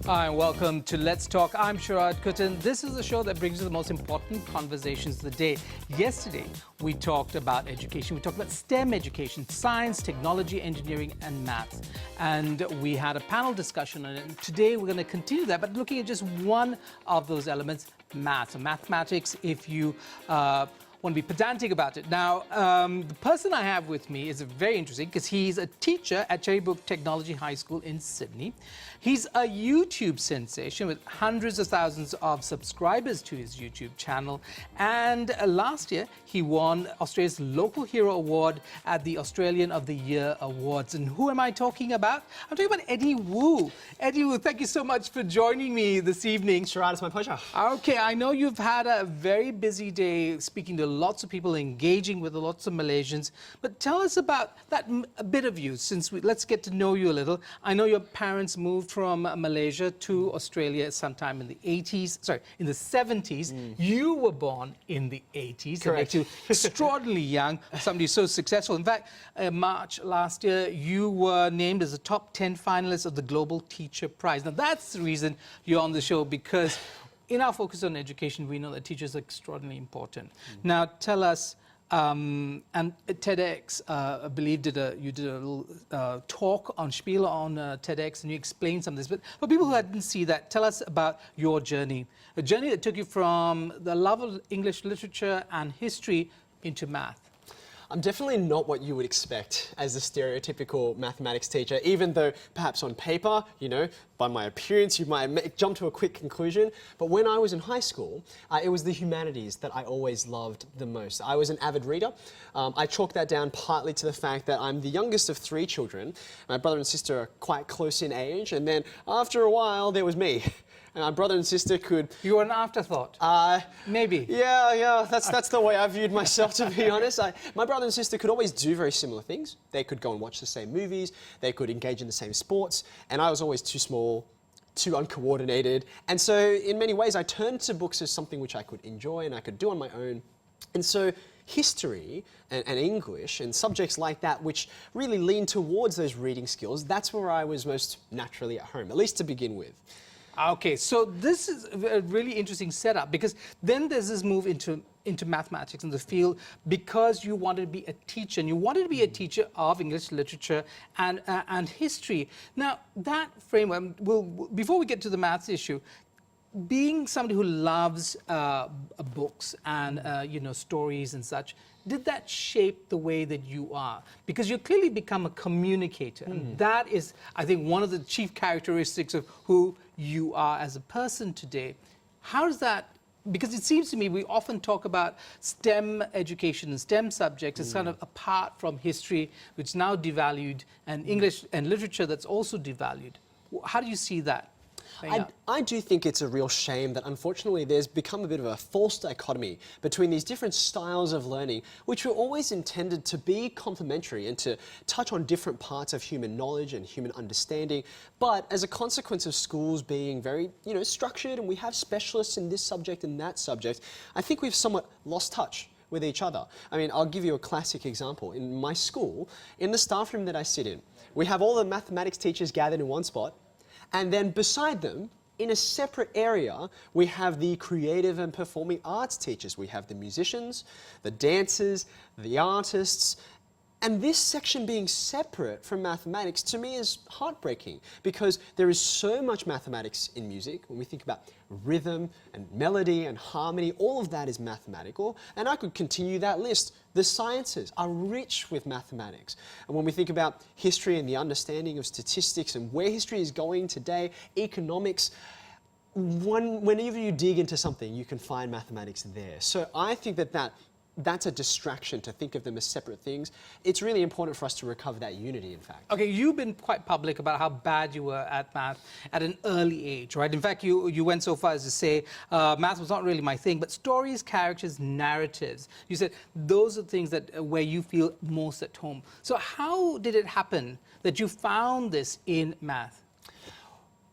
Hi, and welcome to Let's Talk. I'm Sharaad, Kuttan. This is a show that brings you the most important conversations of the day. Yesterday, we talked about education. We talked about STEM education, science, technology, engineering, and maths. And we had a panel discussion on it. And today, we're going to continue that, but looking at just one of those elements, maths. So mathematics, if you want to be pedantic about it. Now, the person I have with me is very interesting because he's a teacher at Cherrybrook Technology High School in Sydney. He's a YouTube sensation with hundreds of thousands of subscribers to his YouTube channel. And last year, he won Australia's Local Hero Award at the Australian of the Year Awards. And who am I talking about? I'm talking about Eddie Wu. Eddie Wu, thank you so much for joining me this evening. Sharaad, it's my pleasure. Okay, I know you've had a very busy day speaking to lots of people, engaging with lots of Malaysians. But tell us about that a bit of you, since let's get to know you a little. I know your parents moved from Malaysia to Australia sometime in the 80s, sorry, in the 70s. You were born in the 80s. Correct. That makes you extraordinarily young, somebody so successful. In fact, March last year, you were named as a top 10 finalist of the Global Teacher Prize. Now, that's the reason you're on the show, because in our focus on education, we know that teachers are extraordinarily important. Now, tell us, and TEDx, I believe you did a little talk on spiel on TEDx, and you explained some of this. But for people who didn't see that, tell us about your journey, a journey that took you from the love of English literature and history into math. I'm definitely not what you would expect as a stereotypical mathematics teacher, even though perhaps on paper, you know, by my appearance, you might jump to a quick conclusion. But when I was in high school, it was the humanities that I always loved the most. I was an avid reader. I chalk that down partly to the fact that I'm the youngest of 3 children. My brother and sister are quite close in age, and then after a while, there was me. And my brother and sister could... You were an afterthought? Maybe. Yeah, that's the way I viewed myself, to be honest. My brother and sister could always do very similar things. They could go and watch the same movies, they could engage in the same sports, and I was always too small, too uncoordinated. And so, in many ways, I turned to books as something which I could enjoy and I could do on my own. And so, history and English and subjects like that, which really lean towards those reading skills, that's where I was most naturally at home, at least to begin with. Okay, so this is a really interesting setup, because then there's this move into mathematics in the field because you wanted to be a teacher, and you wanted to be a teacher of English literature and history. Now, that framework, before we get to the maths issue, being somebody who loves books and you know, stories and such, did that shape the way that you are? Because you clearly become a communicator. And that is, I think, one of the chief characteristics of who you are as a person today. How does that, because it seems to me we often talk about STEM education and STEM subjects as kind of apart from history, which is now devalued, and English and literature that's also devalued. How do you see that? I do think it's a real shame that unfortunately there's become a bit of a false dichotomy between these different styles of learning, which were always intended to be complementary and to touch on different parts of human knowledge and human understanding. But as a consequence of schools being very, you know, structured, and we have specialists in this subject and that subject, I think we've somewhat lost touch with each other. I mean, I'll give you a classic example. In my school, in the staff room that I sit in, we have all the mathematics teachers gathered in one spot. And then beside them, in a separate area, we have the creative and performing arts teachers. We have the musicians, the dancers, the artists. And this section being separate from mathematics, to me, is heartbreaking, because there is so much mathematics in music. When we think about rhythm and melody and harmony, all of that is mathematical. And I could continue that list. The sciences are rich with mathematics. And when we think about history and the understanding of statistics and where history is going today, economics, whenever you dig into something, you can find mathematics there. So I think that's a distraction to think of them as separate things. It's really important for us to recover that unity, in fact. Okay, you've been quite public about how bad you were at math at an early age, right? In fact, you went so far as to say math was not really my thing, but stories, characters, narratives. You said those are things that where you feel most at home. So how did it happen that you found this in math?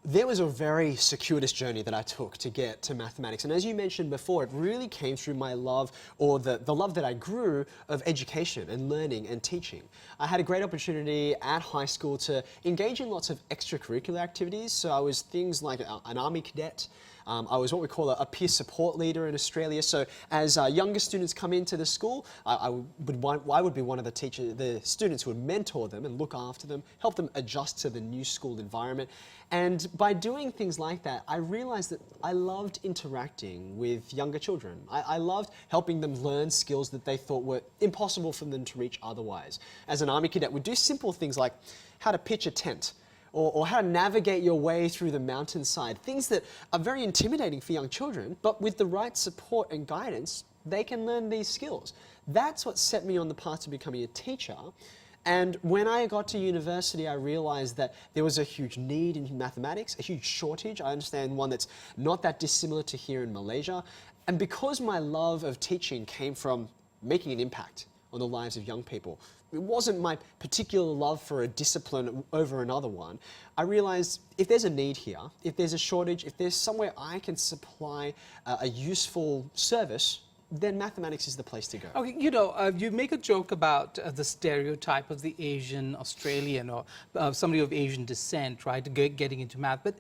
There was a very circuitous journey that I took to get to mathematics. And as you mentioned before, it really came through my love, or the love that I grew, of education and learning and teaching. I had a great opportunity at high school to engage in lots of extracurricular activities. So I was things like an army cadet. I was what we call a peer support leader in Australia. So as younger students come into the school, I would be one of the students who would mentor them and look after them, help them adjust to the new school environment. And by doing things like that, I realized that I loved interacting with younger children. I loved helping them learn skills that they thought were impossible for them to reach otherwise. As an army cadet, we'd do simple things like how to pitch a tent, or how to navigate your way through the mountainside. Things that are very intimidating for young children, but with the right support and guidance, they can learn these skills. That's what set me on the path to becoming a teacher. And when I got to university, I realized that there was a huge need in mathematics, a huge shortage. I understand one that's not that dissimilar to here in Malaysia. And because my love of teaching came from making an impact on the lives of young people, it wasn't my particular love for a discipline over another one. I realized if there's a need here, if there's a shortage, if there's somewhere I can supply a useful service, then mathematics is the place to go. Okay, you know, you make a joke about the stereotype of the Asian Australian or somebody of Asian descent, right, getting into math. But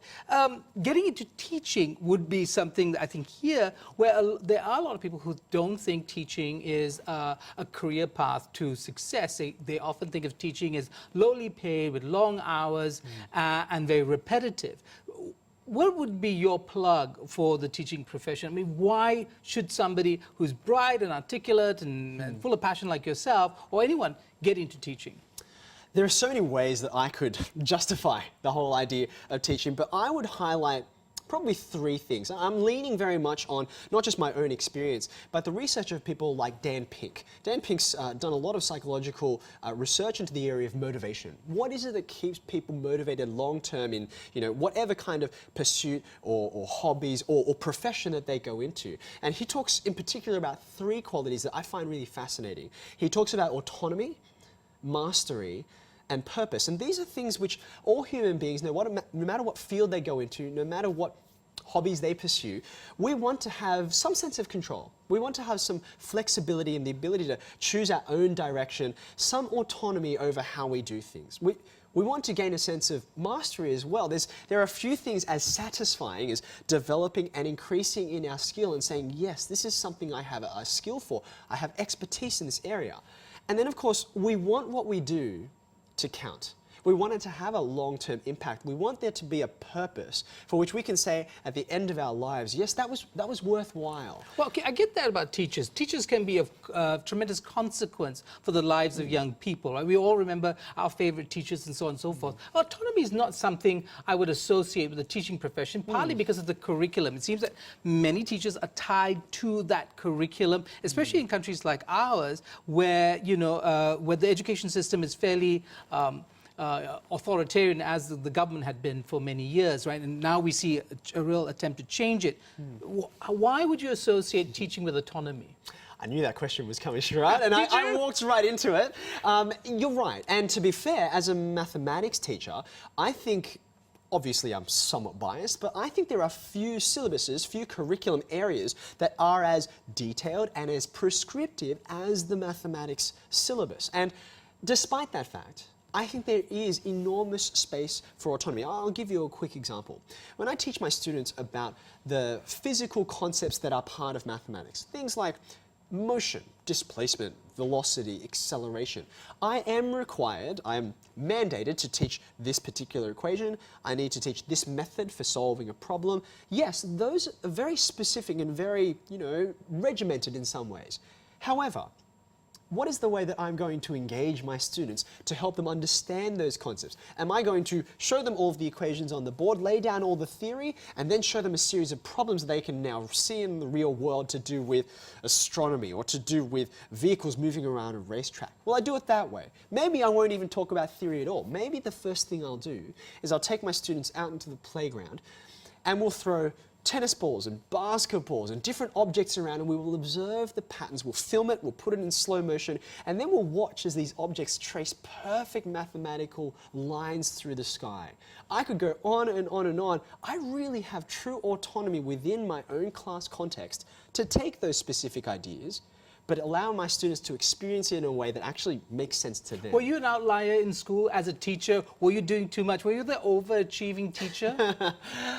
getting into teaching would be something that I think here, where there are a lot of people who don't think teaching is a career path to success. They often think of teaching as lowly paid, with long hours, and very repetitive. What would be your plug for the teaching profession? I mean, why should somebody who's bright and articulate and full of passion like yourself, or anyone, get into teaching? There are so many ways that I could justify the whole idea of teaching, but I would highlight probably three things. I'm leaning very much on not just my own experience, but the research of people like Dan Pink. Dan Pink's done a lot of psychological research into the area of motivation. What is it that keeps people motivated long-term in, you know, whatever kind of pursuit or hobbies or profession that they go into? And he talks in particular about three qualities that I find really fascinating. He talks about autonomy, mastery, and purpose. And these are things which all human beings, no matter what field they go into, no matter what hobbies they pursue, we want to have some sense of control. We want to have some flexibility and the ability to choose our own direction, some autonomy over how we do things. We want to gain a sense of mastery as well. There are a few things as satisfying as developing and increasing in our skill and saying, yes, this is something I have a skill for. I have expertise in this area. And then, of course, we want what we do to count. We want it to have a long-term impact. We want there to be a purpose for which we can say at the end of our lives, yes, that was worthwhile. Well, okay, I get that about teachers. Teachers can be of tremendous consequence for the lives of young people. Right? We all remember our favorite teachers and so on and so forth. Autonomy is not something I would associate with the teaching profession, partly because of the curriculum. It seems that many teachers are tied to that curriculum, especially in countries like ours, where, you know, where the education system is fairly authoritarian, as the government had been for many years, right? And now we see a real attempt to change it. Why would you associate teaching with autonomy? I knew that question was coming, Sharaad, and I walked right into it. You're right, and to be fair, as a mathematics teacher, I think, obviously I'm somewhat biased, but I think there are few syllabuses, few curriculum areas that are as detailed and as prescriptive as the mathematics syllabus. And despite that fact, I think there is enormous space for autonomy. I'll give you a quick example. When I teach my students about the physical concepts that are part of mathematics, things like motion, displacement, velocity, acceleration, I am mandated to teach this particular equation. I need to teach this method for solving a problem. Yes, those are very specific and very, you know, regimented in some ways. However, what is the way that I'm going to engage my students to help them understand those concepts? Am I going to show them all of the equations on the board, lay down all the theory, and then show them a series of problems they can now see in the real world to do with astronomy or to do with vehicles moving around a racetrack? Well, I do it that way. Maybe I won't even talk about theory at all. Maybe the first thing I'll do is I'll take my students out into the playground and we'll throw tennis balls and basketballs and different objects around, and we will observe the patterns. We'll film it, we'll put it in slow motion, and then we'll watch as these objects trace perfect mathematical lines through the sky. I could go on and on and on. I really have true autonomy within my own class context to take those specific ideas, but allow my students to experience it in a way that actually makes sense to them. Were you an outlier in school as a teacher? Were you doing too much? Were you the overachieving teacher?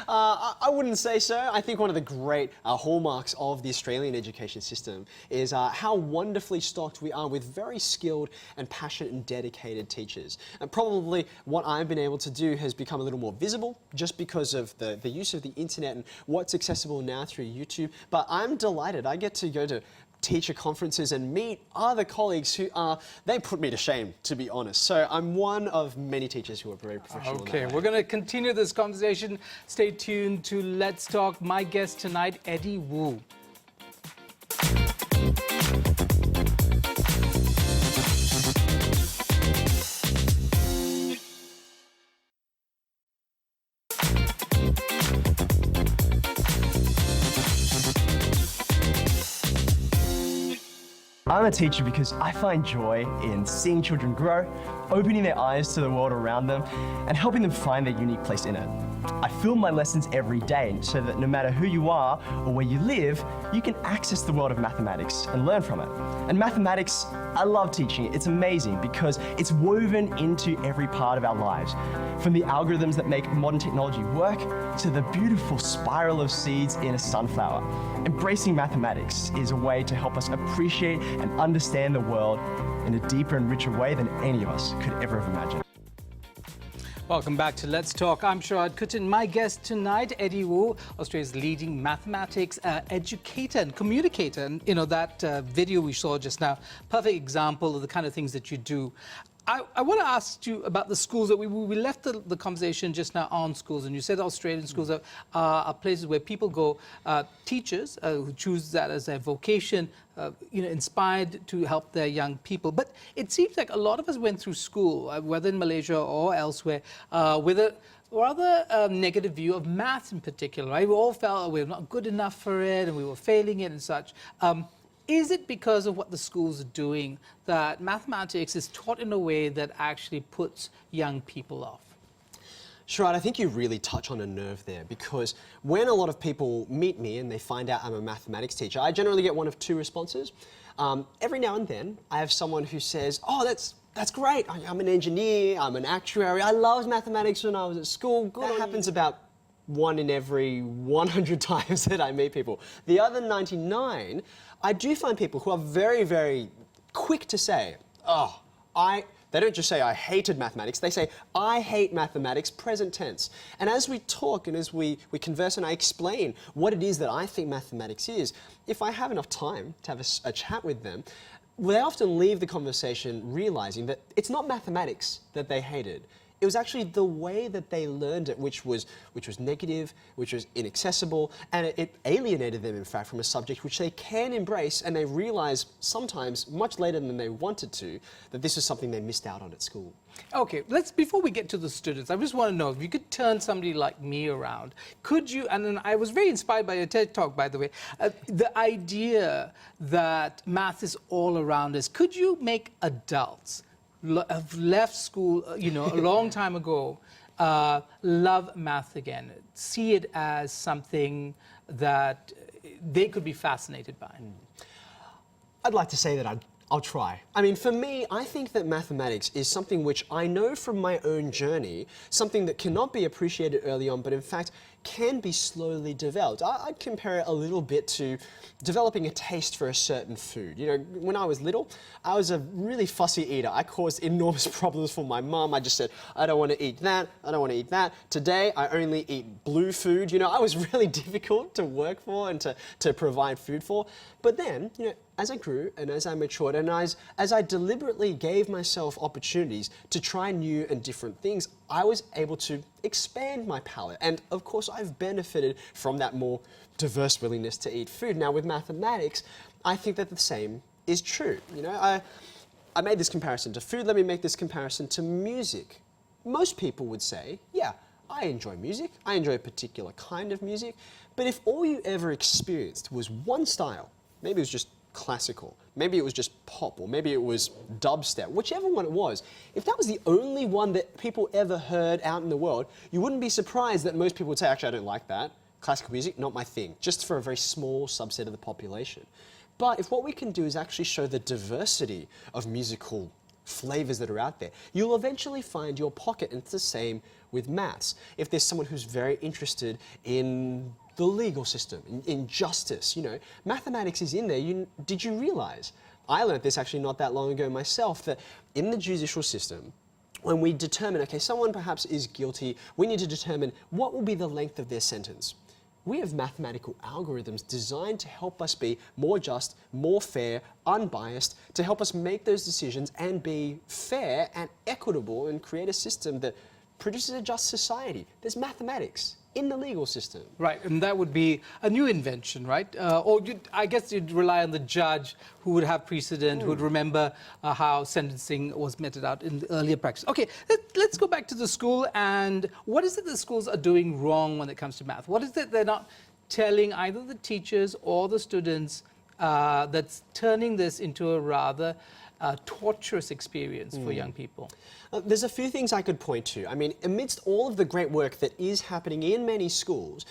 I wouldn't say so. I think one of the great hallmarks of the Australian education system is how wonderfully stocked we are with very skilled and passionate and dedicated teachers. And probably what I've been able to do has become a little more visible just because of the use of the internet and what's accessible now through YouTube. But I'm delighted. I get to go to teacher conferences and meet other colleagues who they put me to shame, to be honest. So I'm one of many teachers who are very professional. Okay, we're going to continue this conversation. Stay tuned to Let's Talk. My guest tonight, Eddie Wu. I'm a teacher because I find joy in seeing children grow, opening their eyes to the world around them, and helping them find their unique place in it. I film my lessons every day so that no matter who you are or where you live, you can access the world of mathematics and learn from it. And mathematics, I love teaching it. It's amazing because it's woven into every part of our lives. From the algorithms that make modern technology work to the beautiful spiral of seeds in a sunflower. Embracing mathematics is a way to help us appreciate and understand the world in a deeper and richer way than any of us could ever have imagined. Welcome back to Let's Talk. I'm Sharaad Kuttan. My guest tonight, Eddie Wu, Australia's leading mathematics educator and communicator. And you know, that video we saw just now, perfect example of the kind of things that you do. I want to ask you about the schools that we left the conversation just now on schools, and you said Australian schools are places where people go, teachers who choose that as their vocation, inspired to help their young people. But it seems like a lot of us went through school, whether in Malaysia or elsewhere, with a rather negative view of maths in particular. Right? We all felt we were not good enough for it, and we were failing it and such. Is it because of what the schools are doing that mathematics is taught in a way that actually puts young people off? Sharaad, I think you really touch on a nerve there, because when a lot of people meet me and they find out I'm a mathematics teacher, I generally get one of two responses. Every now and then, I have someone who says, oh, that's great, I'm an engineer, I'm an actuary, I loved mathematics when I was at school. That happens about 1 in every 100 times that I meet people. The other 99, I do find people who are very, very quick to say, oh, they don't just say I hated mathematics, they say I hate mathematics, present tense. And as we talk and as we converse and I explain what it is that I think mathematics is, if I have enough time to have a chat with them, they often leave the conversation realizing that it's not mathematics that they hated. It was actually the way that they learned it, which was negative, which was inaccessible, and it alienated them, in fact, from a subject which they can embrace, and they realize sometimes, much later than they wanted to, that this is something they missed out on at school. Okay, before we get to the students, I just want to know, if you could turn somebody like me around, could you, and then I was very inspired by your TED Talk, by the way, the idea that math is all around us. Could you make adults have left school, a long time ago, love math again, see it as something that they could be fascinated by? I'd like to say that I'll try. I mean, for me, I think that mathematics is something which I know from my own journey, something that cannot be appreciated early on, but in fact can be slowly developed. I'd compare it a little bit to developing a taste for a certain food. You know, when I was little, I was a really fussy eater. I caused enormous problems for my mum. I just said, I don't want to eat that, I don't want to eat that. Today, I only eat blue food. You know, I was really difficult to work for and to provide food for. But then, as I grew and as I matured and as I deliberately gave myself opportunities to try new and different things, I was able to expand my palate. And of course, I've benefited from that more diverse willingness to eat food. Now, with mathematics, I think that the same is true. I made this comparison to food. Let me make this comparison to music. Most people would say, yeah, I enjoy music, I enjoy a particular kind of music, but if all you ever experienced was one style, maybe it was just classical, maybe it was just pop, or maybe it was dubstep, whichever one it was, if that was the only one that people ever heard out in the world, you wouldn't be surprised that most people would say, actually, I don't like that. Classical music, not my thing, just for a very small subset of the population. But if what we can do is actually show the diversity of musical flavors that are out there, you'll eventually find your pocket, and it's the same with maths. If there's someone who's very interested in the legal system, in justice, you know, mathematics is in there. Did you realize? I learned this actually not that long ago myself, that in the judicial system, when we determine, okay, someone perhaps is guilty, we need to determine what will be the length of their sentence. We have mathematical algorithms designed to help us be more just, more fair, unbiased, to help us make those decisions and be fair and equitable and create a system that produces a just society. There's mathematics in the legal system. Right, and that would be a new invention, right? Or I guess you'd rely on the judge who would have precedent, who would remember how sentencing was meted out in the earlier practice. Okay, let's go back to the school, and what is it the schools are doing wrong when it comes to math? What is it they're not telling either the teachers or the students that's turning this into a rather torturous experience for young people? There's a few things I could point to. I mean, amidst all of the great work that is happening in many schools,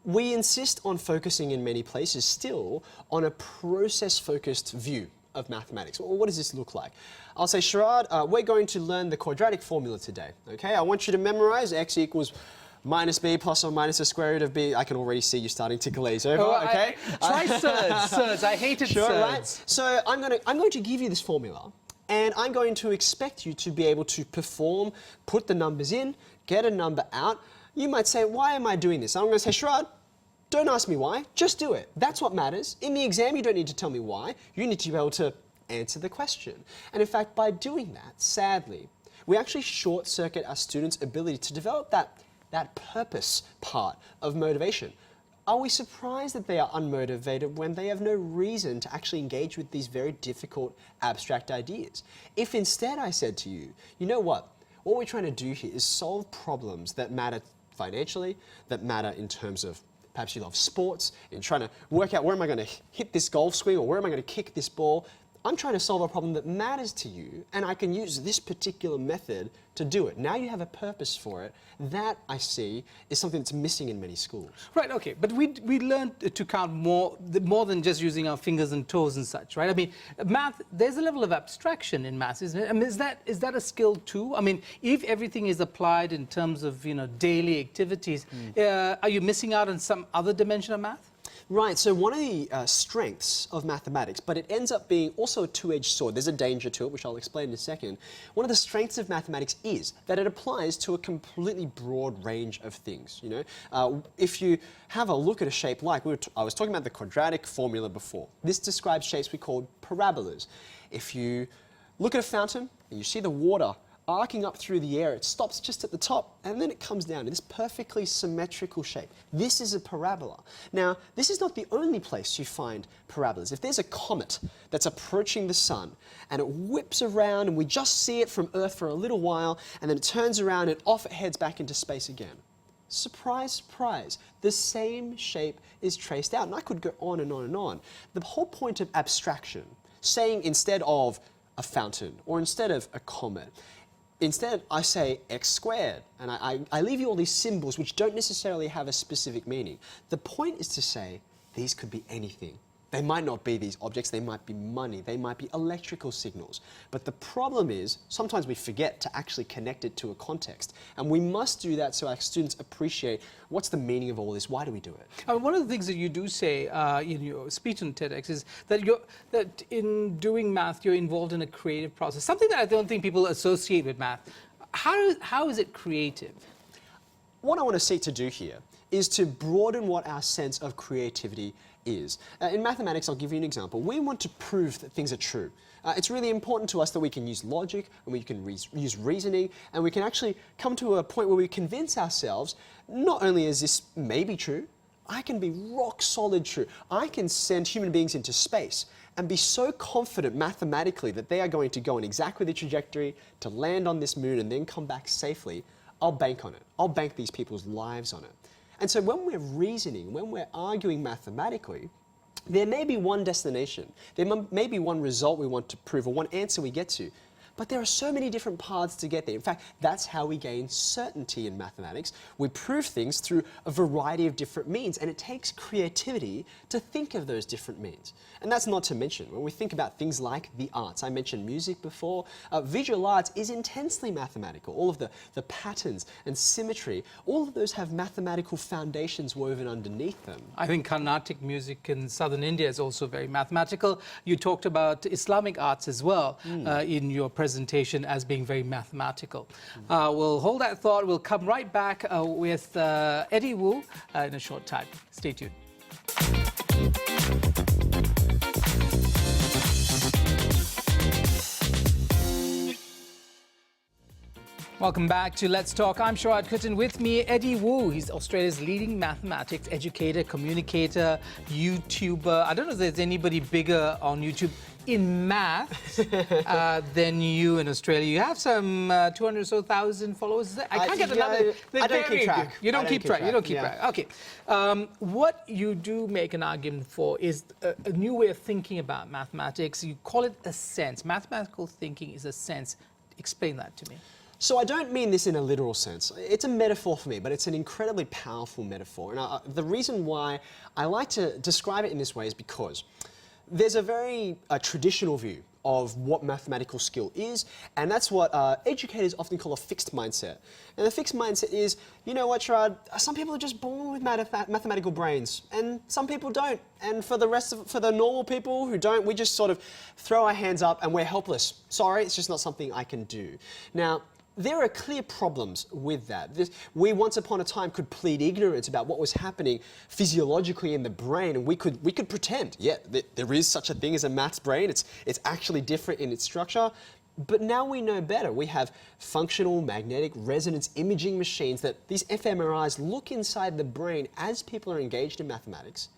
we insist on focusing in many places still on a process-focused view of mathematics. Well, what does this look like? I'll say, Sharaad, we're going to learn the quadratic formula today, okay? I want you to memorize x equals minus b plus or minus the square root of b. I can already see you starting to glaze over, okay? Try surds. I hated sure, surds. Right? So I'm going to give you this formula, and I'm going to expect you to be able to perform, put the numbers in, get a number out. You might say, why am I doing this? I'm going to say, Sharaad, don't ask me why, just do it. That's what matters. In the exam, you don't need to tell me why. You need to be able to answer the question. And in fact, by doing that, sadly, we actually short-circuit our students' ability to develop that purpose part of motivation. Are we surprised that they are unmotivated when they have no reason to actually engage with these very difficult abstract ideas? If instead I said to you, you know what we're trying to do here is solve problems that matter financially, that matter in terms of perhaps you love sports, in trying to work out where am I going to hit this golf swing or where am I going to kick this ball. I'm trying to solve a problem that matters to you, and I can use this particular method to do it. Now you have a purpose for it. That, I see, is something that's missing in many schools. Right, okay, but we learned to count more than just using our fingers and toes and such, right? I mean, math, there's a level of abstraction in math, isn't it? I mean, is that a skill too? I mean, if everything is applied in terms of, you know, daily activities, are you missing out on some other dimension of math? Right, so one of the strengths of mathematics, but it ends up being also a two-edged sword. There's a danger to it, which I'll explain in a second. One of the strengths of mathematics is that it applies to a completely broad range of things. You know, if you have a look at a shape like, I was talking about the quadratic formula before. This describes shapes we call parabolas. If you look at a fountain and you see the water arcing up through the air, it stops just at the top and then it comes down in this perfectly symmetrical shape. This is a parabola. Now, this is not the only place you find parabolas. If there's a comet that's approaching the sun and it whips around and we just see it from Earth for a little while and then it turns around and off it heads back into space again. Surprise, surprise, the same shape is traced out. And I could go on and on and on. The whole point of abstraction, saying instead of a fountain or instead of a comet, instead, I say x squared, and I leave you all these symbols which don't necessarily have a specific meaning. The point is to say these could be anything. They might not be these objects, they might be money, they might be electrical signals. But the problem is, sometimes we forget to actually connect it to a context. And we must do that so our students appreciate what's the meaning of all this, why do we do it? One of the things that you do say in your speech on TEDx is that in doing math, you're involved in a creative process, something that I don't think people associate with math. How is it creative? What I want to seek to do here is to broaden what our sense of creativity is. In mathematics, I'll give you an example. We want to prove that things are true. It's really important to us that we can use logic, and we can use reasoning, and we can actually come to a point where we convince ourselves, not only is this maybe true, I can be rock solid true. I can send human beings into space and be so confident mathematically that they are going to go on exactly the trajectory to land on this moon and then come back safely. I'll bank on it. I'll bank these people's lives on it. And so when we're reasoning, when we're arguing mathematically, there may be one destination. There may be one result we want to prove or one answer we get to. But there are so many different paths to get there. In fact, that's how we gain certainty in mathematics. We prove things through a variety of different means, and it takes creativity to think of those different means. And that's not to mention, when we think about things like the arts, I mentioned music before, visual arts is intensely mathematical. All of the patterns and symmetry, all of those have mathematical foundations woven underneath them. I think Carnatic music in southern India is also very mathematical. You talked about Islamic arts as well in your presentation as being very mathematical. We'll hold that thought. We'll come right back with Eddie Wu in a short time. Stay tuned. Welcome back to Let's Talk. I'm Sharaad Kuttan. With me, Eddie Wu. He's Australia's leading mathematics educator, communicator, YouTuber. I don't know if there's anybody bigger on YouTube in math than you in Australia. You have some 200 or so thousand followers. I can't get the number. I don't keep track. You don't keep track. You don't keep track. Okay. What you do make an argument for is a new way of thinking about mathematics. You call it a sense. Mathematical thinking is a sense. Explain that to me. So I don't mean this in a literal sense. It's a metaphor for me, but it's an incredibly powerful metaphor. And the reason why I like to describe it in this way is because there's a very traditional view of what mathematical skill is, and that's what educators often call a fixed mindset. And the fixed mindset is, you know what, Sharaad, some people are just born with mathematical brains, and some people don't. And for the normal people who don't, we just sort of throw our hands up and we're helpless. Sorry, it's just not something I can do. Now, there are clear problems with that. We once upon a time could plead ignorance about what was happening physiologically in the brain, and we could pretend, yeah, there is such a thing as a maths brain. It's actually different in its structure. But now we know better. We have functional magnetic resonance imaging machines that these fMRIs look inside the brain as people are engaged in mathematics.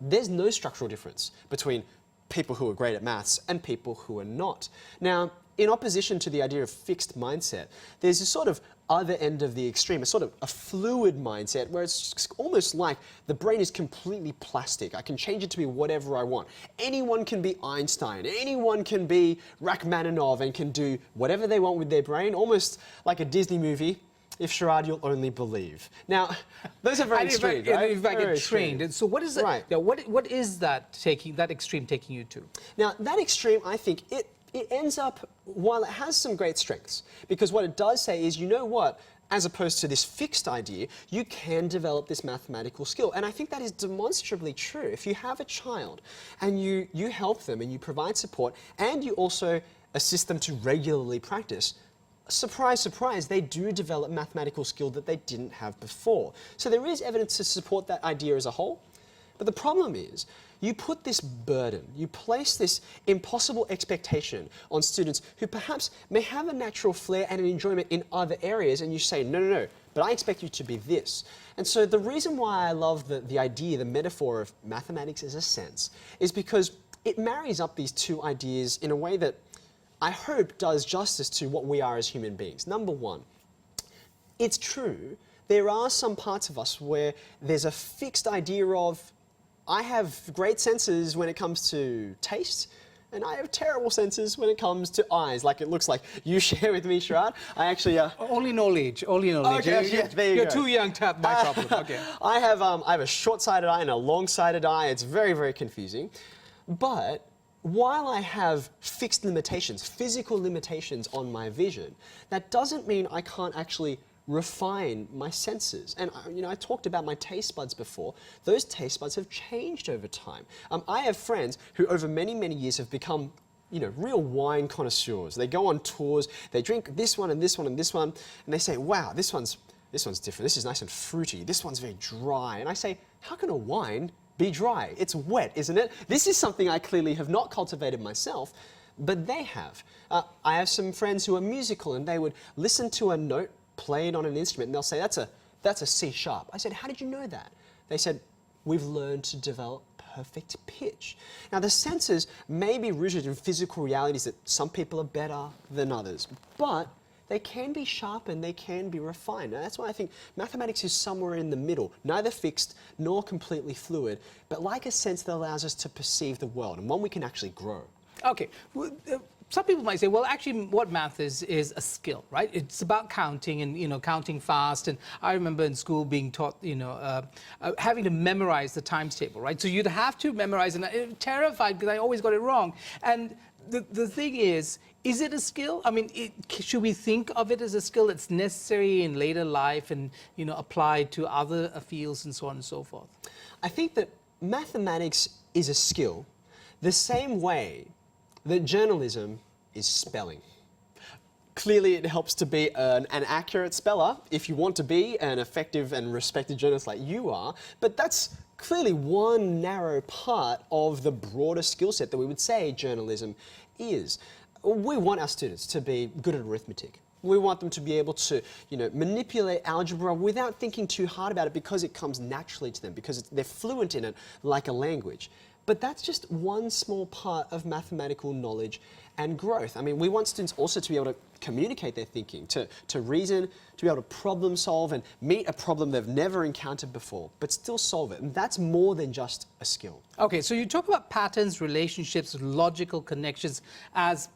There's no structural difference between people who are great at maths and people who are not. Now, in opposition to the idea of fixed mindset, there's this sort of other end of the extreme, a sort of a fluid mindset where it's almost like the brain is completely plastic. I can change it to be whatever I want. Anyone can be Einstein. Anyone can be Rachmaninoff and can do whatever they want with their brain, almost like a Disney movie. If Sharaad, you'll only believe. Now, those are very extreme, right? If I get trained. And so what is that? Right. Yeah, what is that extreme taking you to? Now, that extreme, I think, it ends up, while it has some great strengths, because what it does say is, you know what, as opposed to this fixed idea, you can develop this mathematical skill. And I think that is demonstrably true. If you have a child and you help them and you provide support and you also assist them to regularly practice, surprise, surprise, they do develop mathematical skill that they didn't have before. So there is evidence to support that idea as a whole. But the problem is, you put this burden, you place this impossible expectation on students who perhaps may have a natural flair and an enjoyment in other areas, and you say, no, no, no, but I expect you to be this. And so the reason why I love the idea, the metaphor of mathematics as a sense, is because it marries up these two ideas in a way that I hope does justice to what we are as human beings. Number one, it's true, there are some parts of us where there's a fixed idea of, I have great senses when it comes to taste, and I have terrible senses when it comes to eyes, like it looks like you share with me, Sharaad. I actually... Only knowledge, only knowledge. Okay, there you You're go. too young to have my problem. Okay. I have a short-sighted eye and a long-sighted eye. It's very, very confusing. But while I have fixed limitations, physical limitations on my vision, that doesn't mean I can't actually refine my senses. And I talked about my taste buds before. Those taste buds have changed over time. I have friends who over many, many years have become real wine connoisseurs. They go on tours, they drink this one and this one and this one, and they say, wow, this one's different. This is nice and fruity. This one's very dry. And I say, how can a wine be dry? It's wet, isn't it? This is something I clearly have not cultivated myself, but they have. I have some friends who are musical, and they would listen to a note played on an instrument, and they'll say, that's a C sharp. I said, how did you know that? They said, we've learned to develop perfect pitch. Now, the senses may be rooted in physical realities that some people are better than others, but they can be sharpened, they can be refined. And that's why I think mathematics is somewhere in the middle, neither fixed nor completely fluid, but like a sense that allows us to perceive the world and one we can actually grow. Okay. Some people might say, well, actually, what math is a skill, right? It's about counting and, counting fast. And I remember in school being taught, having to memorize the times table, right? So you'd have to memorize, and I'm terrified because I always got it wrong. And the thing is it a skill? I mean, should we think of it as a skill that's necessary in later life and, applied to other fields and so on and so forth? I think that mathematics is a skill the same way that journalism is spelling. Clearly, it helps to be an accurate speller if you want to be an effective and respected journalist like you are, but that's clearly one narrow part of the broader skill set that we would say journalism is. We want our students to be good at arithmetic. We want them to be able to, manipulate algebra without thinking too hard about it because it comes naturally to them, because they're fluent in it like a language. But that's just one small part of mathematical knowledge and growth. I mean, we want students also to be able to communicate their thinking, to reason, to be able to problem solve and meet a problem they've never encountered before, but still solve it. And that's more than just a skill. Okay, so you talk about patterns, relationships, logical connections as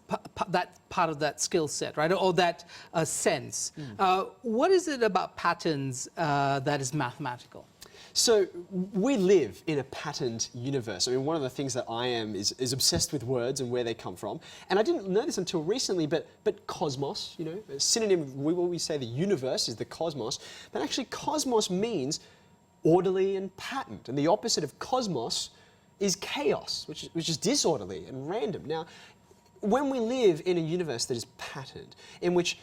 that part of that skill set, right? Or that sense. What is it about patterns that is mathematical? So we live in a patterned universe. I mean, one of the things that I am is obsessed with words and where they come from. And I didn't know this until recently, but cosmos, a synonym, we say the universe is the cosmos, but actually cosmos means orderly and patterned. And the opposite of cosmos is chaos, which is disorderly and random. Now, when we live in a universe that is patterned, in which,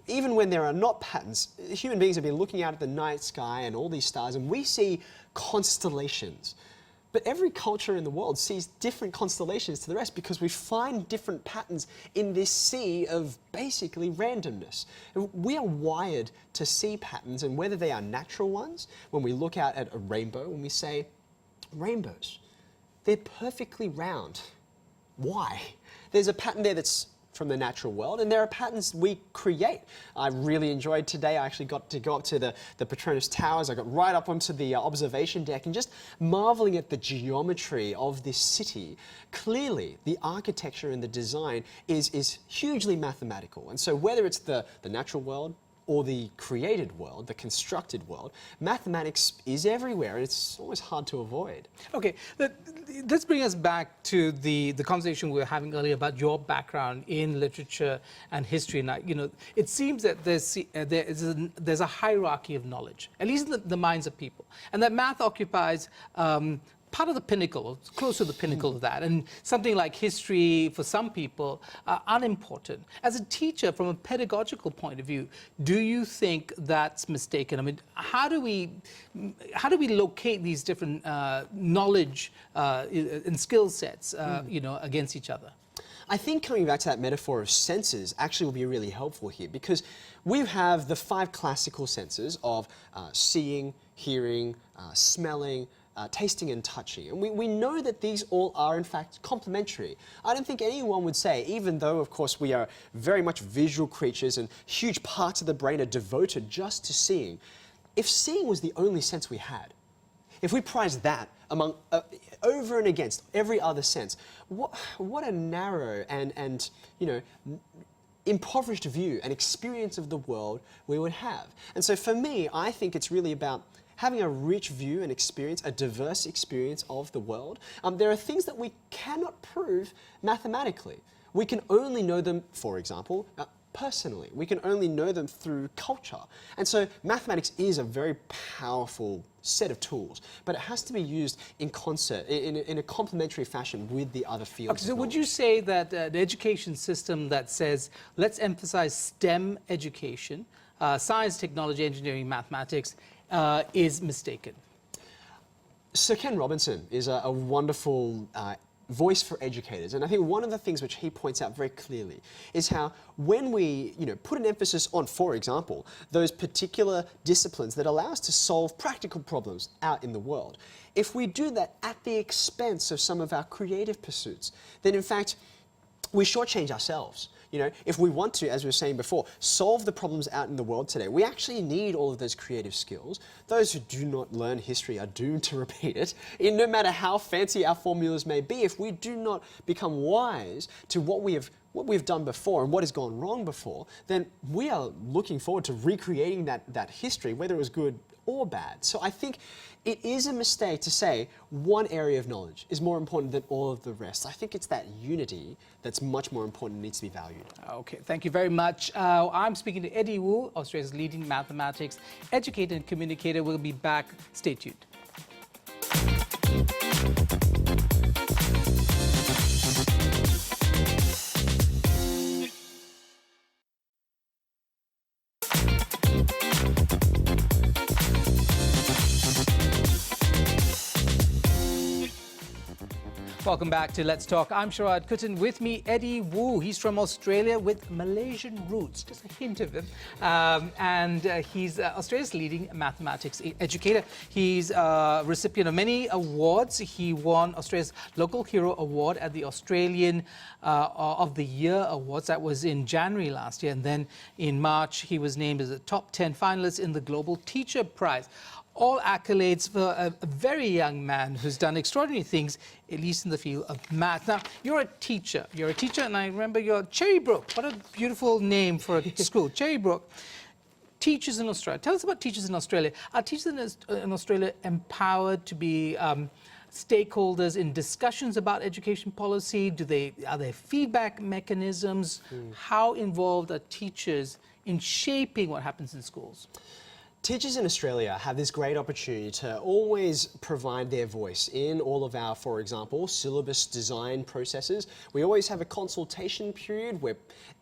even when there are not patterns, human beings have been looking out at the night sky and all these stars, and we see constellations. But every culture in the world sees different constellations to the rest because we find different patterns in this sea of basically randomness. And we are wired to see patterns, and whether they are natural ones, when we look out at a rainbow, when we say, rainbows, they're perfectly round. Why? There's a pattern there that's from the natural world, and there are patterns we create. I really enjoyed today. I actually got to go up to the Petronas Towers. I got right up onto the observation deck and just marveling at the geometry of this city. Clearly, the architecture and the design is hugely mathematical. And so whether it's the natural world or the created world, the constructed world, mathematics is everywhere, and it's always hard to avoid. Okay, let's bring us back to the conversation we were having earlier about your background in literature and history. And it seems that there's a hierarchy of knowledge, at least in the minds of people, and that math occupies part of the pinnacle, close to the pinnacle of that, and something like history for some people unimportant. As a teacher, from a pedagogical point of view, do you think that's mistaken? I mean, how do we locate these different knowledge and skill sets, against each other? I think coming back to that metaphor of senses actually will be really helpful here, because we have the 5 classical senses of seeing, hearing, smelling, tasting and touching. And we know that these all are in fact complementary. I don't think anyone would say, even though of course we are very much visual creatures and huge parts of the brain are devoted just to seeing, if seeing was the only sense we had, if we prized that among over and against every other sense, what a narrow and impoverished view and experience of the world we would have. And so for me, I think it's really about having a rich view and experience, a diverse experience of the world. There are things that we cannot prove mathematically. We can only know them, for example, personally. We can only know them through culture. And so mathematics is a very powerful set of tools, but it has to be used in concert, in a complementary fashion with the other fields. Okay, so would you say that the education system that says, let's emphasize STEM education, science, technology, engineering, mathematics, is mistaken? Sir Ken Robinson is a wonderful voice for educators, and I think one of the things which he points out very clearly is how when we put an emphasis on, for example, those particular disciplines that allow us to solve practical problems out in the world, if we do that at the expense of some of our creative pursuits, then in fact we shortchange ourselves. if we want to, as we were saying before, solve the problems out in the world today, we actually need all of those creative skills. Those who do not learn history are doomed to repeat it. And no matter how fancy our formulas may be, if we do not become wise to what we've done before and what has gone wrong before, then we are looking forward to recreating that history, whether it was good or bad. So I think it is a mistake to say one area of knowledge is more important than all of the rest. I think it's that unity that's much more important and needs to be valued. Okay, thank you very much. I'm speaking to Eddie Wu, Australia's leading mathematics educator and communicator. We'll be back. Stay tuned. Welcome back to Let's Talk. I'm Sharaad Kuttan. With me, Eddie Wu. He's from Australia with Malaysian roots, just a hint of him. He's Australia's leading mathematics educator. He's a recipient of many awards. He won Australia's Local Hero Award at the Australian of the Year Awards. That was in January last year. And then in March, he was named as a top 10 finalist in the Global Teacher Prize. All accolades for a very young man who's done extraordinary things, at least in the field of math. Now, you're a teacher. And I remember you're Cherrybrook. What a beautiful name for a school, Cherrybrook. Teachers in Australia. Tell us about teachers in Australia. Are teachers in Australia empowered to be stakeholders in discussions about education policy? Are there feedback mechanisms? How involved are teachers in shaping what happens in schools? Teachers in Australia have this great opportunity to always provide their voice in all of our, for example, syllabus design processes. We always have a consultation period where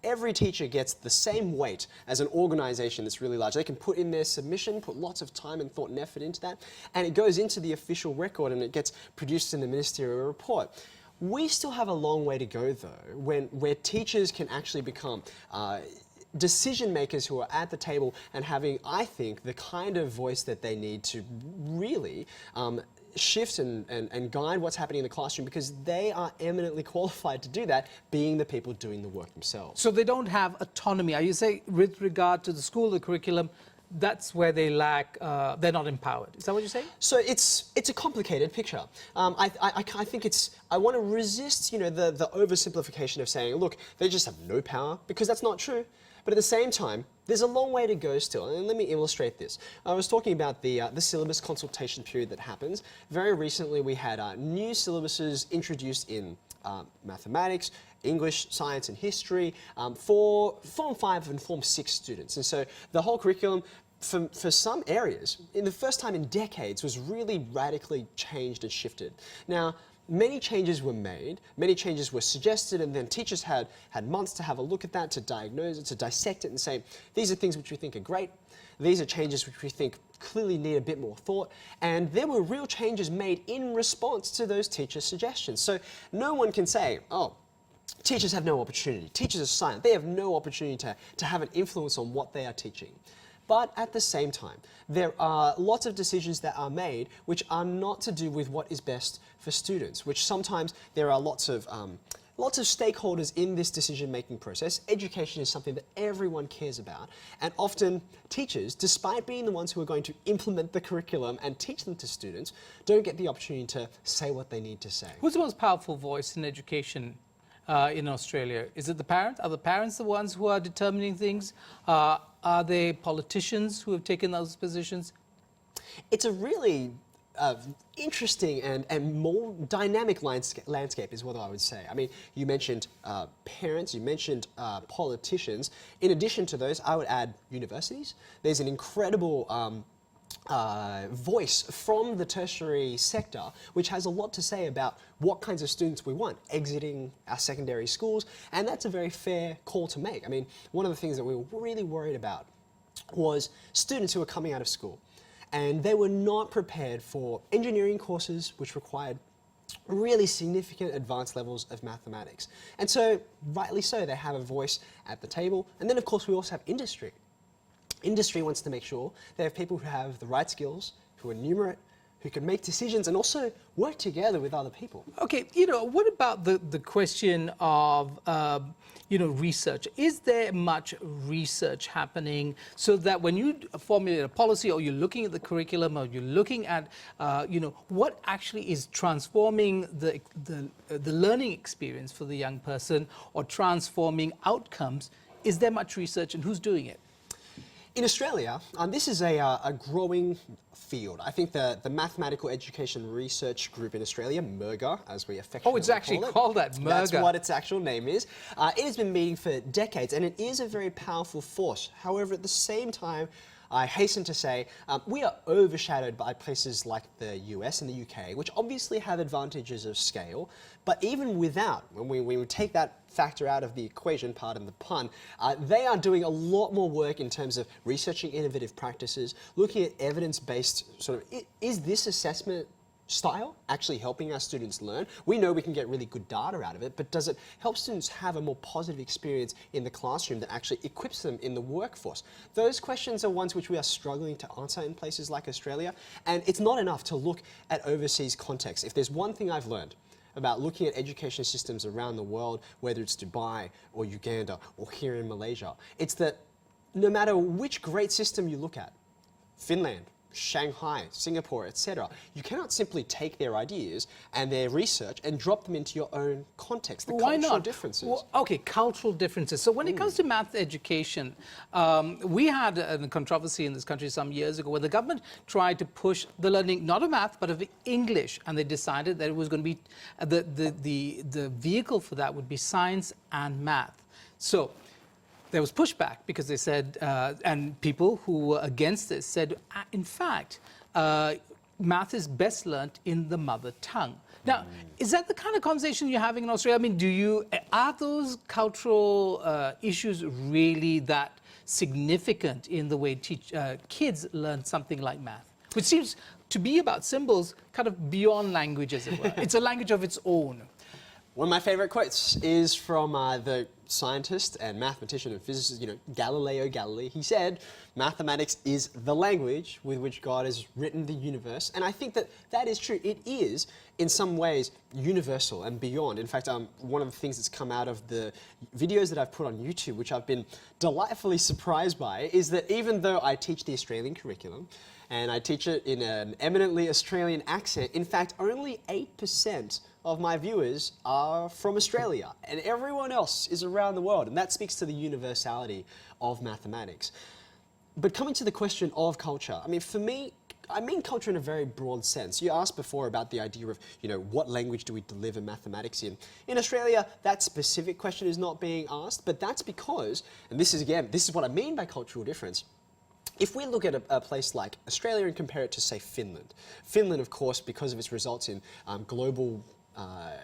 every teacher gets the same weight as an organisation that's really large. They can put in their submission, put lots of time and thought and effort into that, and it goes into the official record and it gets produced in the ministerial report. We still have a long way to go, though, where teachers can actually become decision makers who are at the table and having, I think, the kind of voice that they need to really shift and guide what's happening in the classroom, because they are eminently qualified to do that, being the people doing the work themselves. So they don't have autonomy. Are you saying with regard to the school, the curriculum, that's where they lack, they're not empowered? Is that what you're saying? So it's a complicated picture. I think I want to resist, the oversimplification of saying, look, they just have no power, because that's not true. But at the same time, there's a long way to go still. And let me illustrate this. I was talking about the syllabus consultation period that happens. Very recently, we had new syllabuses introduced in mathematics, English, science and history for Form 5 and Form 6 students. And so the whole curriculum, for some areas, in the first time in decades, was really radically changed and shifted. Now, many changes were made, many changes were suggested, and then teachers had months to have a look at that, to diagnose it, to dissect it and say, these are things which we think are great, these are changes which we think clearly need a bit more thought, and there were real changes made in response to those teachers' suggestions. So no one can say, oh, teachers have no opportunity, teachers are silent, they have no opportunity to have an influence on what they are teaching. But at the same time, there are lots of decisions that are made which are not to do with what is best for students, which sometimes there are lots of stakeholders in this decision-making process. Education is something that everyone cares about, and often teachers, despite being the ones who are going to implement the curriculum and teach them to students, don't get the opportunity to say what they need to say. Who's the most powerful voice in education in Australia? Is it the parents? Are the parents the ones who are determining things? Are they politicians who have taken those positions? It's a really interesting and more dynamic landscape is what I would say. I mean, you mentioned parents, you mentioned politicians. In addition to those, I would add universities. There's an incredible voice from the tertiary sector, which has a lot to say about what kinds of students we want exiting our secondary schools, and that's a very fair call to make. I mean, one of the things that we were really worried about was students who were coming out of school, and they were not prepared for engineering courses, which required really significant advanced levels of mathematics. And so, rightly so, they have a voice at the table. And then, of course, we also have industry. Industry wants to make sure they have people who have the right skills, who are numerate, who can make decisions and also work together with other people. Okay, what about the question of, research? Is there much research happening so that when you formulate a policy or you're looking at the curriculum or you're looking at, what actually is transforming the learning experience for the young person or transforming outcomes? Is there much research and who's doing it? In Australia, this is a growing field. I think the Mathematical Education Research Group in Australia, MURGA, as we affectionately call it. Oh, it's actually called that, MURGA. That's what its actual name is. It has been meeting for decades, and it is a very powerful force. However, at the same time, I hasten to say we are overshadowed by places like the US and the UK, which obviously have advantages of scale, but even without, when we take that factor out of the equation, pardon the pun, they are doing a lot more work in terms of researching innovative practices, looking at evidence-based sort of, is this assessment style actually helping our students learn? We know we can get really good data out of it, but does it help students have a more positive experience in the classroom that actually equips them in the workforce? Those questions are ones which we are struggling to answer in places like Australia, and it's not enough to look at overseas context. If there's one thing I've learned about looking at education systems around the world, whether it's Dubai or Uganda or here in Malaysia, it's that no matter which great system you look at, Finland, Shanghai, Singapore, etc. You cannot simply take their ideas and their research and drop them into your own context. The Why cultural not? differences. Well, okay, cultural differences. So when it comes to math education, we had a controversy in this country some years ago where the government tried to push the learning not of math but of English, and they decided that it was going to be the vehicle for that would be science and math. So there was pushback because they said, and people who were against this said, in fact, math is best learnt in the mother tongue. Now, is that the kind of conversation you're having in Australia? I mean, are those cultural issues really that significant in the way kids learn something like math? Which seems to be about symbols kind of beyond language, as it were. It's a language of its own. One of my favorite quotes is from the scientist and mathematician and physicist, Galileo Galilei. He said, mathematics is the language with which God has written the universe. And I think that that is true. It is, in some ways, universal and beyond. In fact, one of the things that's come out of the videos that I've put on YouTube, which I've been delightfully surprised by, is that even though I teach the Australian curriculum, and I teach it in an eminently Australian accent, in fact, only 8% of my viewers are from Australia, and everyone else is around the world, and that speaks to the universality of mathematics. But coming to the question of culture, I mean, for me, I mean culture in a very broad sense. You asked before about the idea of, what language do we deliver mathematics in? In Australia, that specific question is not being asked, but that's because, and this is what I mean by cultural difference. If we look at a place like Australia and compare it to, say, Finland. Finland, of course, because of its results in global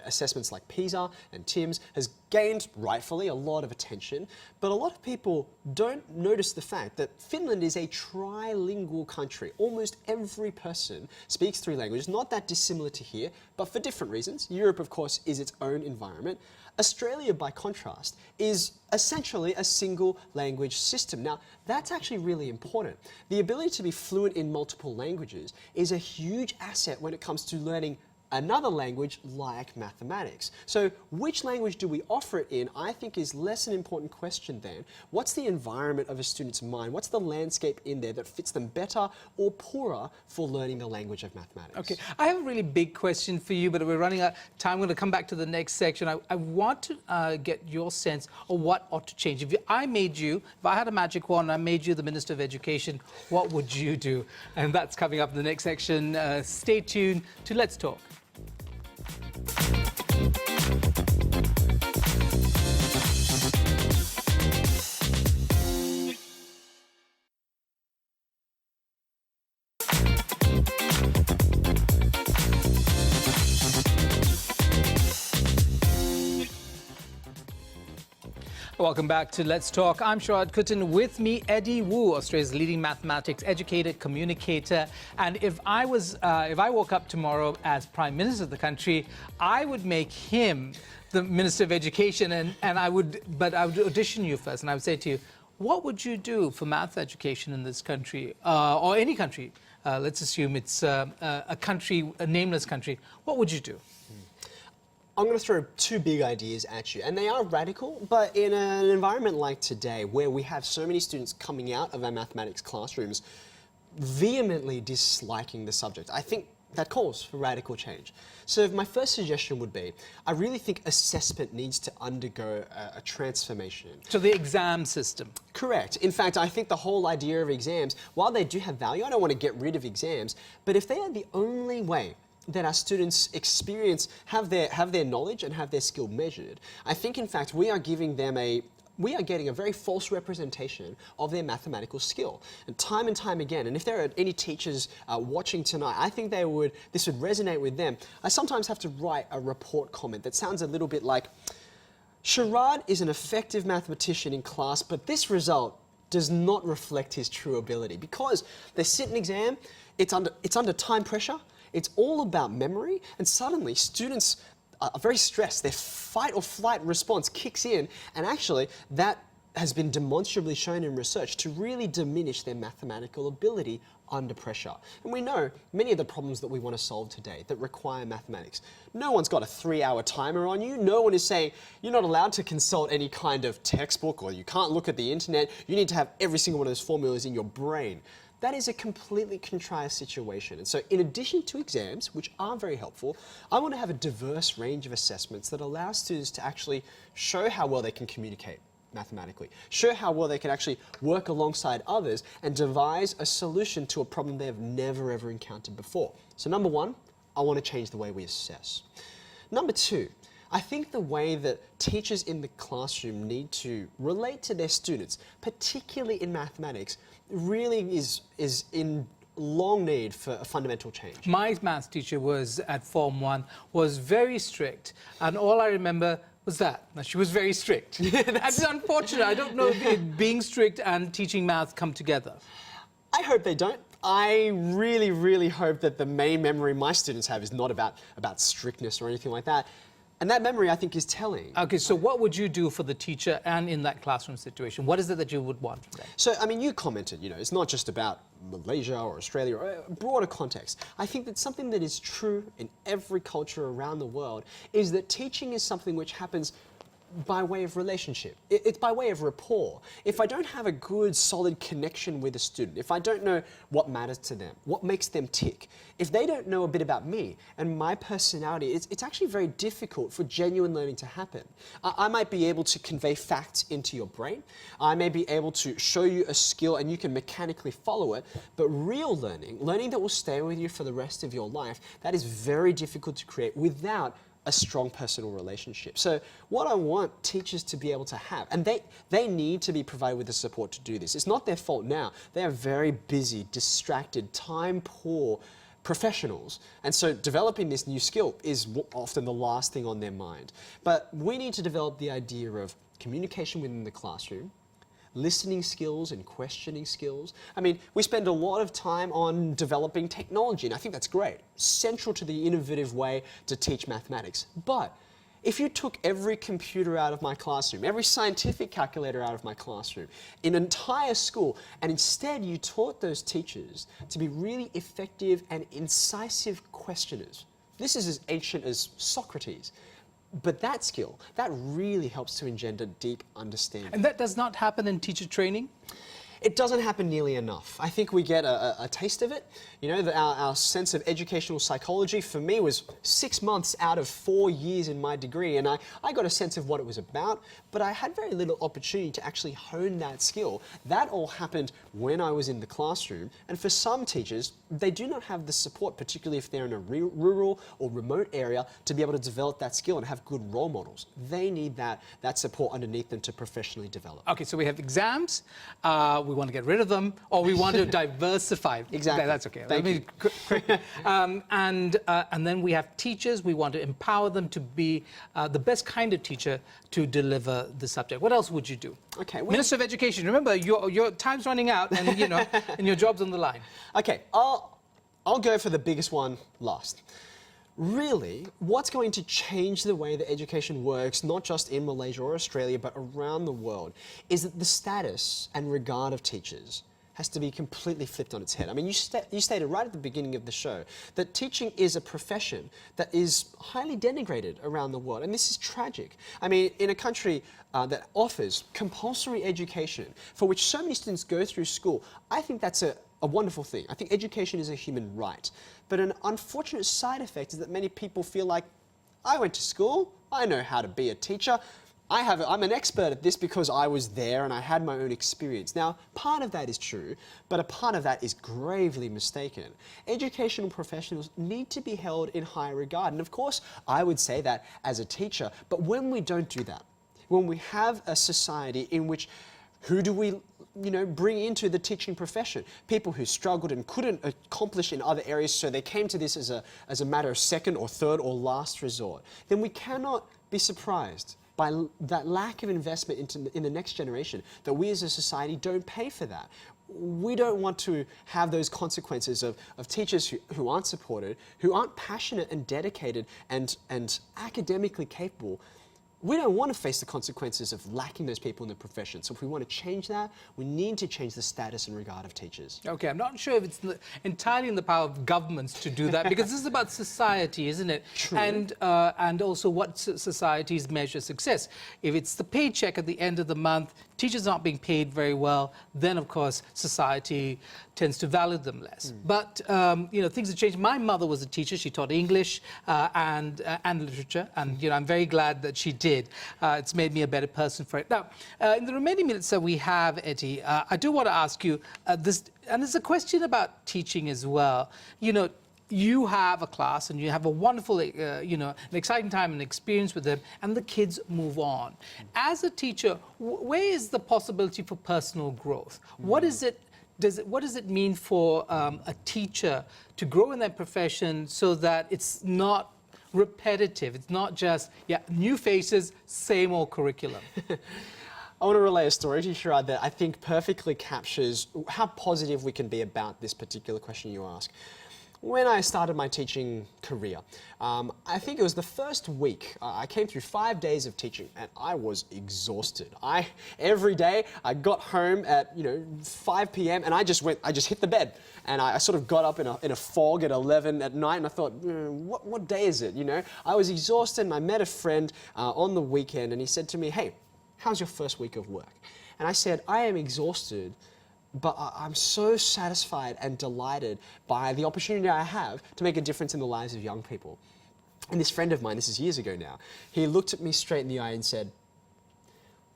assessments like PISA and TIMSS, has gained, rightfully, a lot of attention, but a lot of people don't notice the fact that Finland is a trilingual country. Almost every person speaks 3 languages, not that dissimilar to here, but for different reasons. Europe, of course, is its own environment. Australia, by contrast, is essentially a single language system. Now, that's actually really important. The ability to be fluent in multiple languages is a huge asset when it comes to learning another language like mathematics. So which language do we offer it in, I think, is less an important question than what's the environment of a student's mind, what's the landscape in there that fits them better or poorer for learning the language of mathematics. Okay, I have a really big question for you, but we're running out of time. I'm going to come back to the next section. I want to get your sense of what ought to change. If I had a magic wand and I made you the Minister of Education, what would you do? And that's coming up in the next section. Stay tuned to Let's Talk. Welcome back to Let's Talk. I'm Sharaad Kuttan. With me, Eddie Wu, Australia's leading mathematics educator, communicator. And if I woke up tomorrow as Prime Minister of the country, I would make him the Minister of Education, and I would audition you first, and I would say to you, what would you do for math education in this country, or any country, let's assume it's a country, a nameless country, what would you do? I'm going to throw two big ideas at you, and they are radical, but in an environment like today, where we have so many students coming out of our mathematics classrooms vehemently disliking the subject, I think that calls for radical change. So my first suggestion would be, I really think assessment needs to undergo a transformation. So the exam system. Correct. In fact, I think the whole idea of exams, while they do have value, I don't want to get rid of exams, but if they are the only way that our students have their knowledge and have their skill measured, I think in fact we are getting a very false representation of their mathematical skill. And time again, and if there are any teachers watching tonight, I think this would resonate with them. I sometimes have to write a report comment that sounds a little bit like, Sharaad is an effective mathematician in class, but this result does not reflect his true ability. Because they sit an exam, it's under time pressure, it's all about memory, and suddenly students are very stressed. Their fight or flight response kicks in, and actually that has been demonstrably shown in research to really diminish their mathematical ability under pressure. And we know many of the problems that we want to solve today that require mathematics. No one's got a 3-hour timer on you. No one is saying you're not allowed to consult any kind of textbook, or you can't look at the internet. You need to have every single one of those formulas in your brain. That is a completely contrived situation. And so in addition to exams, which are very helpful, I want to have a diverse range of assessments that allow students to actually show how well they can communicate mathematically, show how well they can actually work alongside others and devise a solution to a problem they have never ever encountered before. So number one, I want to change the way we assess. Number two, I think the way that teachers in the classroom need to relate to their students, particularly in mathematics, really is in long need for a fundamental change. My maths teacher was at Form 1, was very strict, and all I remember was that she was very strict. That's unfortunate. I don't know if being strict and teaching math come together. I hope they don't. I really, really hope that the main memory my students have is not about strictness or anything like that. And that memory, I think, is telling. Okay, so what would you do for the teacher and in that classroom situation? What is it that you would want from them? So, I mean, you commented, it's not just about Malaysia or Australia or a broader context. I think that something that is true in every culture around the world is that teaching is something which happens by way of relationship. It's by way of rapport. If I don't have a good, solid connection with a student, if I don't know what matters to them, what makes them tick, if they don't know a bit about me and my personality, it's actually very difficult for genuine learning to happen. I might be able to convey facts into your brain. I may be able to show you a skill and you can mechanically follow it, but real learning that will stay with you for the rest of your life, that is very difficult to create without a strong personal relationship. So what I want teachers to be able to have, and they need to be provided with the support to do this. It's not their fault now. They are very busy, distracted, time-poor professionals. And so developing this new skill is often the last thing on their mind. But we need to develop the idea of communication within the classroom, listening skills and questioning skills. I mean, we spend a lot of time on developing technology, and I think that's great, central to the innovative way to teach mathematics. But if you took every computer out of my classroom, every scientific calculator out of my classroom, an entire school, and instead you taught those teachers to be really effective and incisive questioners. This is as ancient as Socrates. But that skill, that really helps to engender deep understanding. And that does not happen in teacher training? It doesn't happen nearly enough. I think we get a taste of it. Our sense of educational psychology for me was 6 months out of 4 years in my degree, and I got a sense of what it was about, but I had very little opportunity to actually hone that skill. That all happened when I was in the classroom, and for some teachers, they do not have the support, particularly if they're in a rural or remote area, to be able to develop that skill and have good role models. They need that support underneath them to professionally develop. Okay, so we have exams, we want to get rid of them, or we want to diversify. Exactly. That's okay. Thank you. And then we have teachers. We want to empower them to be the best kind of teacher to deliver the subject. What else would you do? Okay. Minister of Education. Remember, your time's running out, and and your job's on the line. Okay, I'll go for the biggest one last. Really, what's going to change the way that education works, not just in Malaysia or Australia, but around the world, is that the status and regard of teachers has to be completely flipped on its head. I mean, you stated right at the beginning of the show that teaching is a profession that is highly denigrated around the world, and this is tragic. I mean, in a country that offers compulsory education, for which so many students go through school, I think that's a wonderful thing. I think education is a human right. But an unfortunate side effect is that many people feel like, I went to school, I know how to be a teacher, I'm an expert at this because I was there and I had my own experience. Now, part of that is true, but a part of that is gravely mistaken. Educational professionals need to be held in high regard. And of course, I would say that as a teacher, but when we don't do that, when we have a society in which who do we bring into the teaching profession? People who struggled and couldn't accomplish in other areas, so they came to this as a matter of second or third or last resort. Then we cannot be surprised by that lack of investment in the next generation, that we as a society don't pay for that. We don't want to have those consequences of teachers who aren't supported, who aren't passionate and dedicated and academically capable. We don't want to face the consequences of lacking those people in the profession. So if we want to change that, we need to change the status and regard of teachers. Okay, I'm not sure if it's entirely in the power of governments to do that, because this is about society, isn't it? True. And also what societies measure success. If it's the paycheck at the end of the month, teachers aren't being paid very well, then of course society tends to value them less. But things have changed. My mother was a teacher. She taught English and literature, and I'm very glad that she did. It's made me a better person for it. Now, in the remaining minutes that we have, Eddie, I do want to ask you this, and it's a question about teaching as well. You have a class and you have a wonderful, an exciting time and experience with them, and the kids move on. As a teacher, where is the possibility for personal growth? What does it mean for a teacher to grow in their profession so that it's not repetitive? It's not just, new faces, same old curriculum. I want to relay a story to you, Sharaad, that I think perfectly captures how positive we can be about this particular question you ask. When I started my teaching career, I think it was the first week, I came through 5 days of teaching and I was exhausted. Every day I got home at 5 p.m. and I just hit the bed, and I sort of got up in a fog at 11 at night, and I thought, what day is it? I was exhausted, and I met a friend on the weekend, and he said to me, hey, how's your first week of work? And I said, I am exhausted, but I'm so satisfied and delighted by the opportunity I have to make a difference in the lives of young people. And this friend of mine, this is years ago now, he looked at me straight in the eye and said,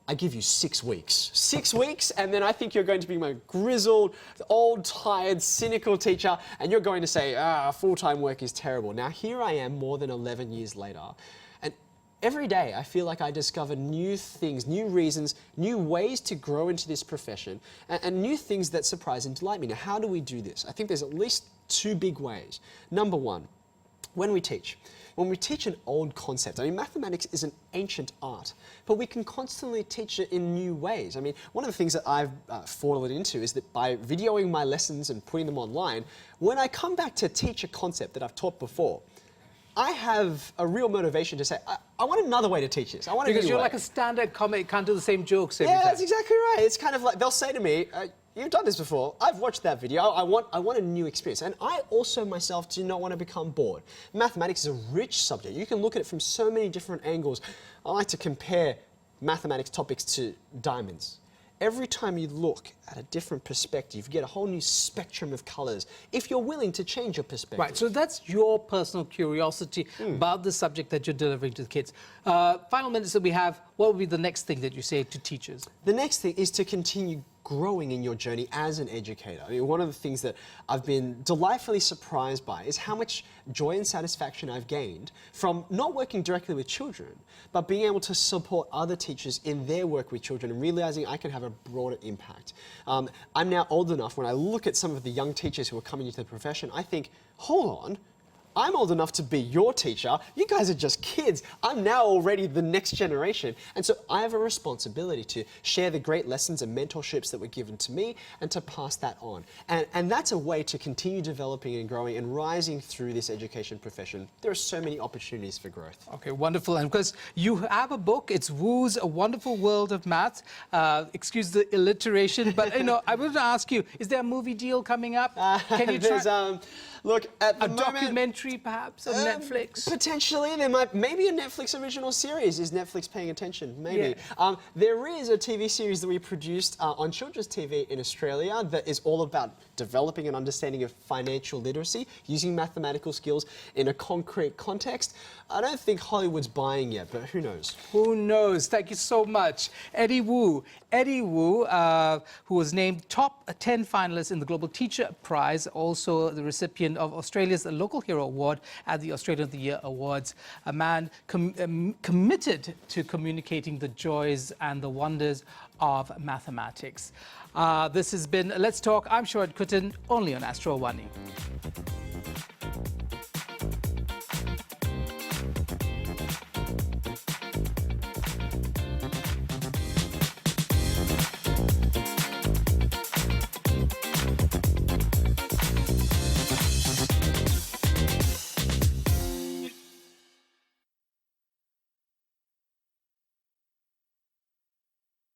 I give you 6 weeks. 6 weeks, and then I think you're going to be my grizzled, old, tired, cynical teacher, and you're going to say, full-time work is terrible. Now, here I am more than 11 years later, and every day I feel like I discover new things, new reasons, new ways to grow into this profession, and new things that surprise and delight me. Now, how do we do this? I think there's at least 2 big ways. Number one, when we teach an old concept, I mean, mathematics is an ancient art, but we can constantly teach it in new ways. I mean, one of the things that I've fallen into is that by videoing my lessons and putting them online, when I come back to teach a concept that I've taught before, I have a real motivation to say, I want another way to teach this. I want a new way. Because you're like a stand-up comic, can't do the same jokes every time. Yeah, that's exactly right. It's kind of like, they'll say to me, you've done this before, I've watched that video, I want a new experience. And I also myself do not want to become bored. Mathematics is a rich subject. You can look at it from so many different angles. I like to compare mathematics topics to diamonds. Every time you look at a different perspective, you get a whole new spectrum of colours, if you're willing to change your perspective. Right, so that's your personal curiosity about the subject that you're delivering to the kids. Final minutes that we have, what would be the next thing that you say to teachers? The next thing is to continue growing in your journey as an educator. I mean, one of the things that I've been delightfully surprised by is how much joy and satisfaction I've gained from not working directly with children, but being able to support other teachers in their work with children and realizing I can have a broader impact. I'm now old enough, when I look at some of the young teachers who are coming into the profession, I think, hold on, I'm old enough to be your teacher. You guys are just kids. I'm now already the next generation. And so I have a responsibility to share the great lessons and mentorships that were given to me and to pass that on. And that's a way to continue developing and growing and rising through this education profession. There are so many opportunities for growth. Okay, wonderful. And because you have a book, it's Wu's A Wonderful World of Maths. Excuse the alliteration, but I wanted to ask you, is there a movie deal coming up? Can you try? Look, at the A documentary, perhaps, on Netflix? Potentially. There might maybe a Netflix original series. Is Netflix paying attention? Maybe. Yeah. There is a TV series that we produced on children's TV in Australia that is all about developing an understanding of financial literacy, using mathematical skills in a concrete context. I don't think Hollywood's buying yet, but who knows? Who knows? Thank you so much. Eddie Wu. Eddie Wu, who was named top 10 finalist in the Global Teacher Prize, also the recipient of Australia's Local Hero Award at the Australian of the Year Awards. A man committed to communicating the joys and the wonders of mathematics. This has been Let's Talk. I'm Sharaad Kuttan, only on Astro One.